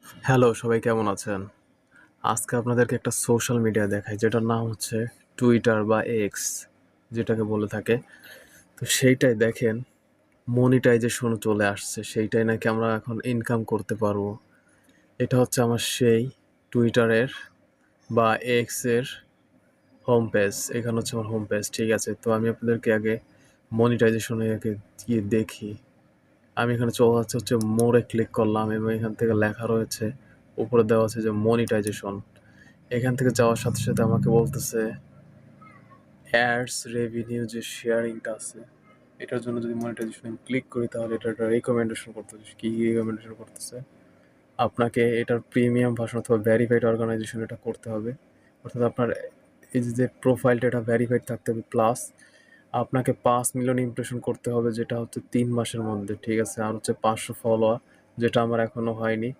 Hello, সবাই কেমন আছেন? আজকে আপনাদেরকে একটা সোশ্যাল মিডিয়া দেখাই যেটার নাম হচ্ছে টুইটার বা এক্স যেটাকে বলে থাকে। তো সেইটাই দেখেন মনিটাইজেশন চলে আসছে। সেইটাই নাকি আমরা এখন ইনকাম করতে পারবো। এটা হচ্ছে আমার সেই টুইটারের বা এক্সের হোম পেজ। এখানে হচ্ছে আমার হোম পেজ। ঠিক আছে? তো আমি আপনাদেরকে আগে মনিটাইজেশনে আগে গিয়ে দেখি। আমি এখানে চলে যাচ্ছে হচ্ছে মোরে ক্লিক করলাম এবং এখান থেকে লেখা রয়েছে উপরে দেওয়া আছে যে মনিটাইজেশন। এখান থেকে যাওয়ার সাথে সাথে আমাকে বলতেছে অ্যাডস রেভিনিউ যে শেয়ারিংটা আছে এটার জন্য যদি মনিটাইজেশন ক্লিক করি তাহলে এটা একটা রেকমেন্ডেশন করতেছে। কি রেকমেন্ডেশন করতেছে? আপনাকে এটার প্রিমিয়াম ভার্সন অথবা ভেরিফাইড অর্গানাইজেশন এটা করতে হবে। অর্থাৎ আপনার এই যে প্রোফাইলটা এটা ভেরিফাইড থাকতে হবে, প্লাস আপনাকে 5 মিলিয়ন ইমপ্রেশন করতে হবে যেটা হচ্ছে 3 মাসের মধ্যে। ঠিক আছে? আর হচ্ছে 500 ফলোয়ার যেটা আমার এখনো হয়নি।